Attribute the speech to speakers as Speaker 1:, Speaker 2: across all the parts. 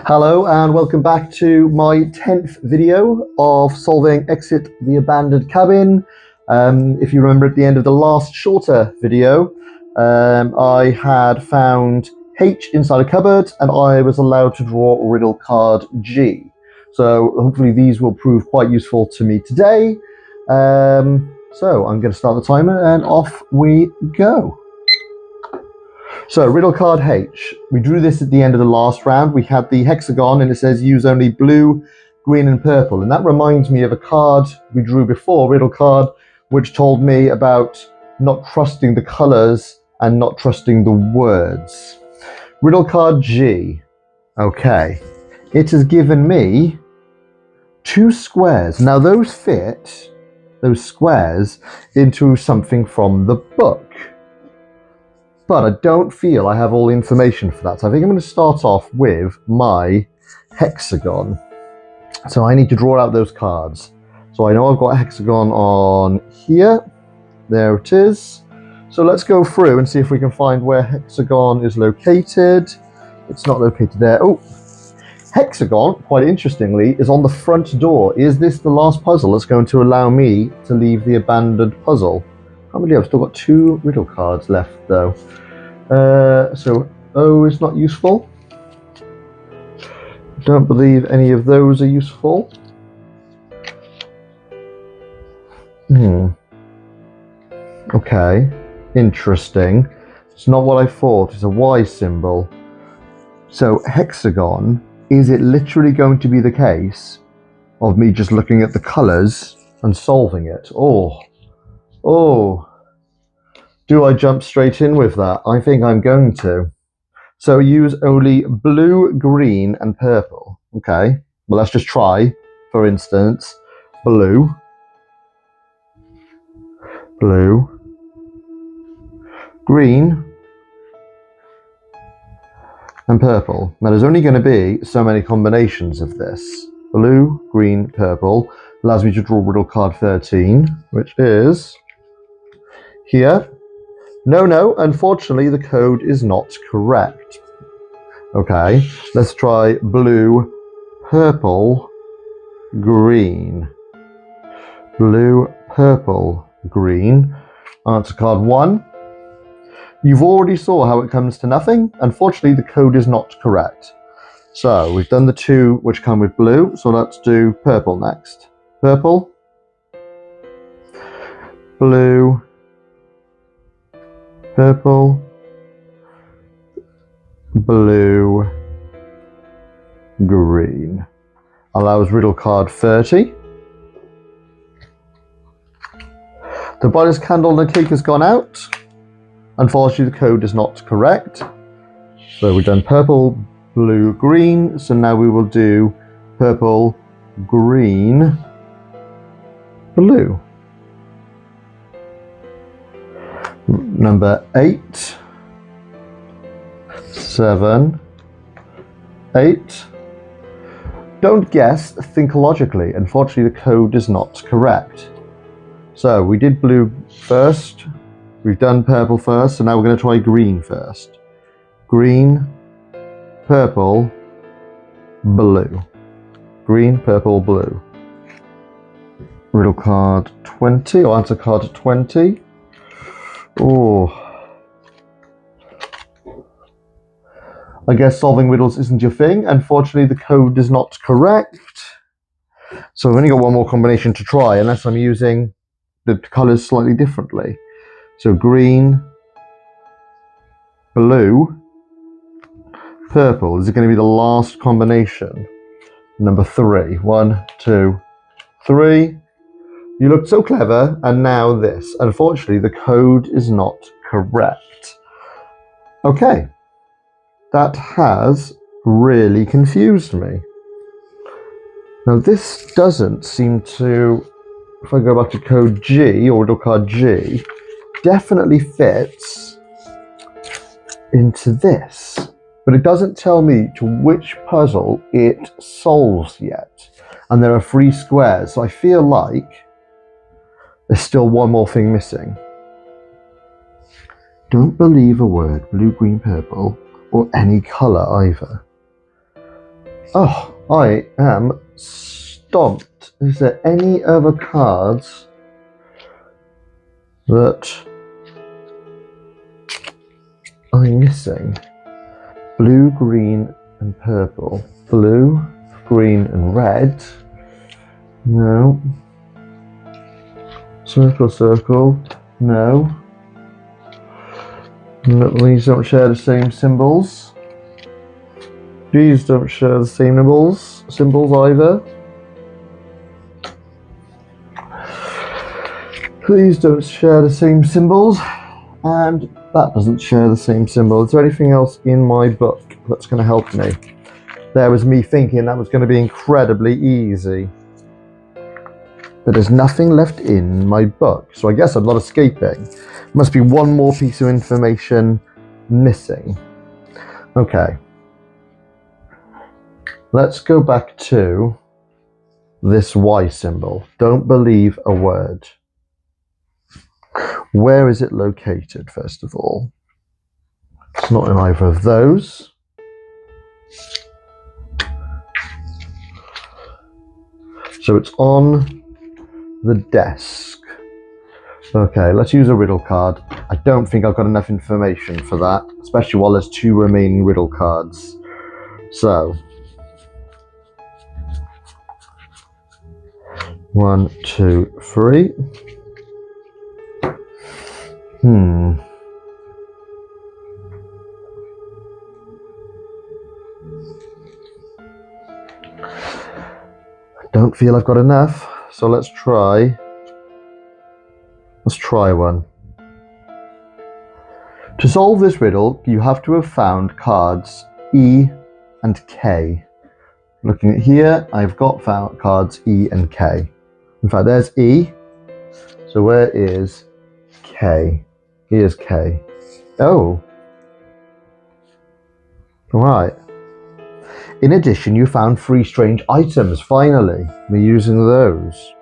Speaker 1: Hello and welcome back to my 10th video of solving Exit the Abandoned Cabin. If you remember at the end of the last shorter video, I had found H inside a cupboard and I was allowed to draw riddle card G. So hopefully these will prove quite useful to me today. So I'm going to start the timer and off we go. So riddle card H, we drew this at the end of the last round. We had the hexagon and it says use only blue, green and purple. And that reminds me of a card we drew before, riddle card, which told me about not trusting the colors and not trusting the words. Riddle card G, okay. It has given me two squares. Now those fit, those squares, into something from the book. But I don't feel I have all the information for that. So I think I'm going to start off with my hexagon. So I need to draw out those cards. So I know I've got a hexagon on here. There it is. So let's go through and see if we can find where hexagon is located. It's not located there. Oh, hexagon, quite interestingly, is on the front door. Is this the last puzzle that's going to allow me to leave the abandoned puzzle? I can't believe I've still got two riddle cards left though. So O is not useful. Don't believe any of those are useful. Okay, interesting. It's not what I thought. It's a Y symbol. So hexagon, is it literally going to be the case of me just looking at the colours and solving it? Oh, do I jump straight in with that? I think I'm going to. So use only blue, green and purple. Okay, well let's just try. For instance, blue, green and purple. Now there's only going to be so many combinations of this. Blue, green, purple allows me to draw riddle card 13, which is here. No, unfortunately the code is not correct. Okay, let's try blue, purple, green. Blue, purple, green. Answer card 1. You've already saw how it comes to nothing. Unfortunately the code is not correct. So we've done the two which come with blue, so let's do purple next. Purple, blue, purple, blue, green. Allows riddle card 30. The brightest candle in the cake has gone out. Unfortunately, the code is not correct. So we've done purple, blue, green. So now we will do purple, green, blue. Number 8, 7, 8. Don't guess, think logically. Unfortunately, the code is not correct. So we did blue first. We've done purple first, so now we're going to try green first. Green, purple, blue. Green, purple, blue. Riddle card 20, or answer card 20. Oh. I guess solving riddles isn't your thing. Unfortunately, the code is not correct. So I've only got one more combination to try, unless I'm using the colours slightly differently. So green, blue, purple. This is going to be the last combination. Number 3. 1, 2, 3. You looked so clever, and now this. Unfortunately, the code is not correct. Okay. That has really confused me. Now this doesn't seem to, if I go back to code G, or riddle card G, definitely fits into this. But it doesn't tell me to which puzzle it solves yet. And there are 3 squares, so I feel like there's still one more thing missing. Don't believe a word, blue, green, purple, or any colour either. Oh, I am stumped. Is there any other cards that I'm missing? Blue, green, and purple. Blue, green, and red. No. Circle, circle. No. No, these don't share the same symbols. These don't share the same symbols either. These don't share the same symbols. And that doesn't share the same symbol. Is there anything else in my book that's going to help me? There was me thinking that was going to be incredibly easy. But there's nothing left in my book, so I guess I'm not escaping. Must be one more piece of information missing. Okay. Let's go back to this Y symbol. Don't believe a word. Where is it located, first of all? It's not in either of those. So it's on the desk. Okay, let's use a riddle card. I don't think I've got enough information for that, especially while there's 2 remaining riddle cards. So, 1, 2, 3. Don't feel I've got enough, so let's try one. To solve this riddle, you have to have found cards E and K. Looking at here, I've got found cards E and K. In fact, there's E. So where is K? Here's K. Oh. Right. In addition, you found 3 strange items, finally. We're using those.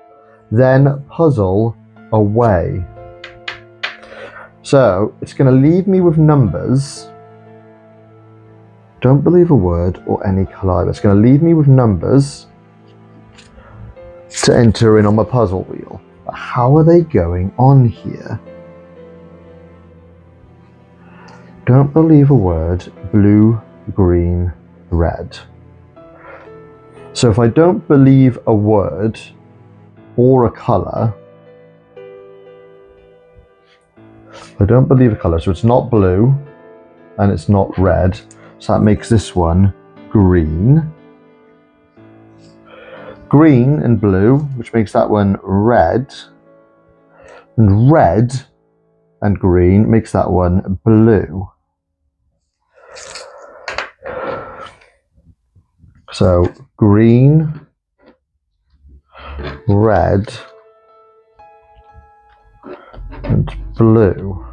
Speaker 1: Then puzzle away. So, it's going to leave me with numbers. Don't believe a word or any colour. It's going to leave me with numbers to enter in on my puzzle wheel. But how are they going on here? Don't believe a word. Blue, green, red. So if I don't believe a word or a colour, I don't believe a colour, so it's not blue and it's not red, so that makes this one green. Green and blue, which makes that one red, and red and green makes that one blue. So green, red, and blue.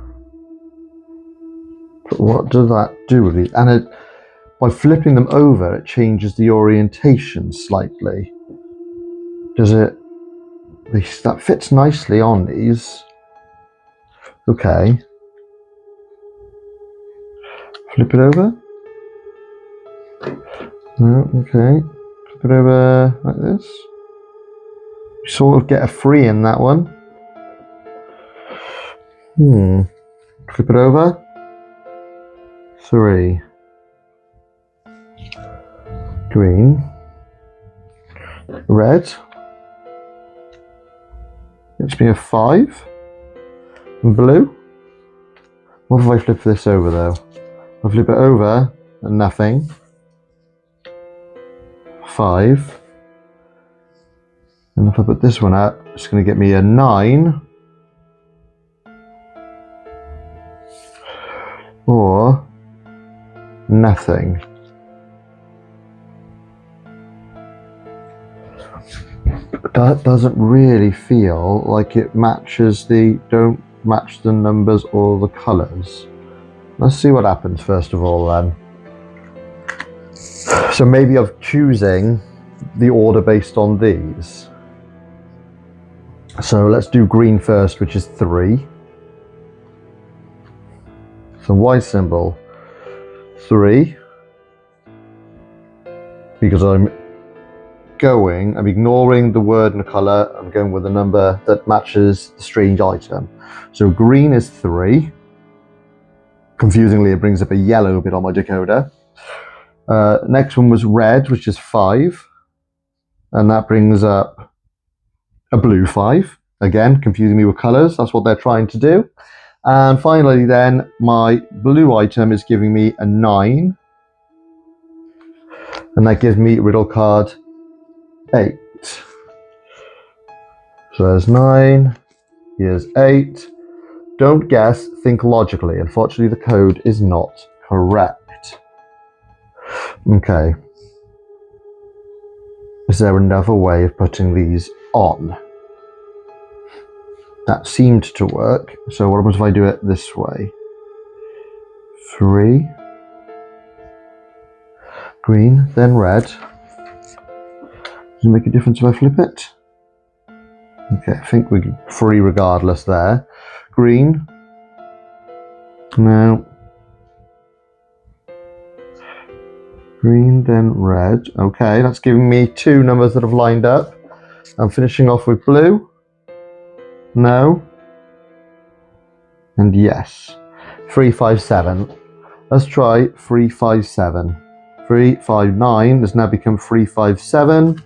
Speaker 1: But what does that do with these? And by flipping them over, it changes the orientation slightly. Does it? That fits nicely on these. Okay. Flip it over. No, okay. Flip it over like this. You sort of get a 3 in that one. Flip it over. 3. Green. Red. Gives me a 5. And blue. What if I flip this over though? I flip it over and nothing. 5. And if I put this one out, it's going to get me a 9. Or nothing. That doesn't really feel like it matches don't match the numbers or the colours. Let's see what happens first of all then. So maybe I'm choosing the order based on these. So let's do green first, which is 3. So Y symbol, 3. because I'm ignoring the word and the colour. I'm going with a number that matches the strange item. So green is 3. Confusingly, it brings up a yellow bit on my decoder. Next one was red, which is 5. And that brings up a blue 5. Again, confusing me with colours. That's what they're trying to do. And finally then, my blue item is giving me a 9. And that gives me riddle card 8. So there's 9, here's 8. Don't guess, think logically. Unfortunately, the code is not correct. Okay. Is there another way of putting these on? That seemed to work. So what happens if I do it this way? 3. Green, then red. Does it make a difference if I flip it? Okay, I think we're 3 regardless there. Green. No. Green, then red. Okay, that's giving me 2 numbers that have lined up. I'm finishing off with blue. No. And yes. 3, 5, 7. Let's try 3, 5, 7. 3, 5, 9 has now become 3, 5, 7.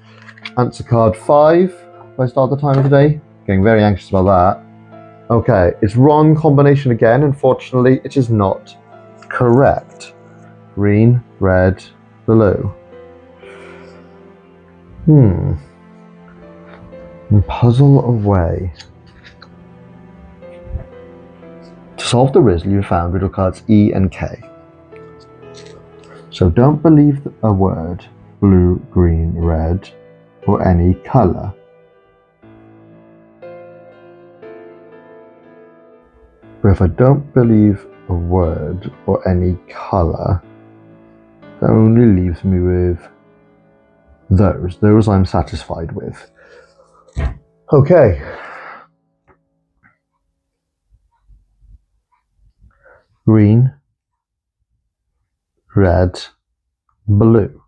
Speaker 1: Answer card 5. If I start the timer today, getting very anxious about that. Okay, it's wrong combination again. Unfortunately, it is not correct. Green, red, blue. Puzzle away. To solve the riddle, you found riddle cards E and K. So don't believe a word, blue, green, red, or any colour. But if I don't believe a word or any colour, that only leaves me with those. Those I'm satisfied with. Okay. Green, red, blue.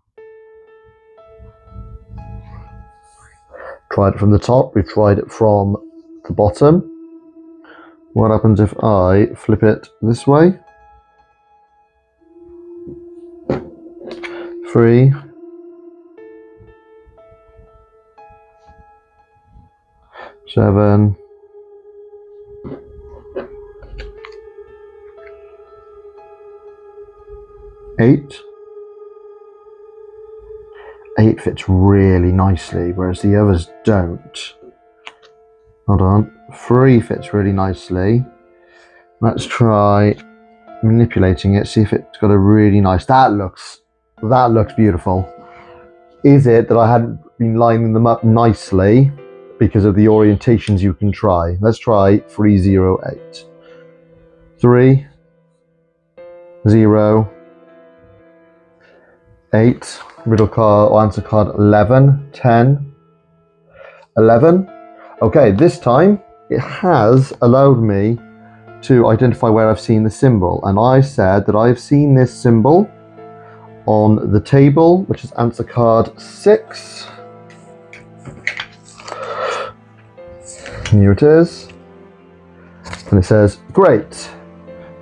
Speaker 1: Tried it from the top, we've tried it from the bottom. What happens if I flip it this way? 3. 7. 8. 8 fits really nicely, whereas the others don't. Hold on. 3 fits really nicely. Let's try manipulating it, see if it's got a really nice... That looks beautiful. Is it that I hadn't been lining them up nicely because of the orientations you can try? Let's try 3, 0, 8. 3, 0, 8. Riddle card or answer card 11, 10, 11. Okay, this time it has allowed me to identify where I've seen the symbol, and I said that I've seen this symbol on the table, which is answer card 6. Here it is, and it says, great,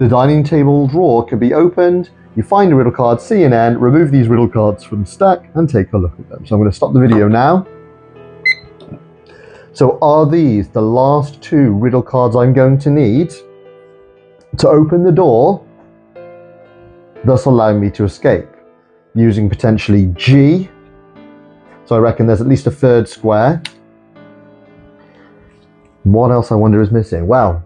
Speaker 1: the dining table drawer can be opened. You find a riddle card C and N, remove these riddle cards from the stack and take a look at them. So I'm going to stop the video now. So are these the last 2 riddle cards I'm going to need to open the door, thus allowing me to escape, using potentially G? So I reckon there's at least a 3rd square. What else I wonder is missing? Well,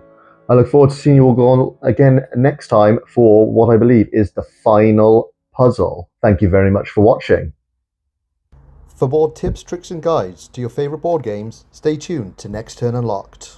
Speaker 1: I look forward to seeing you all go on again next time for what I believe is the final puzzle. Thank you very much for watching. For more tips, tricks and guides to your favourite board games, stay tuned to Next Turn Unlocked.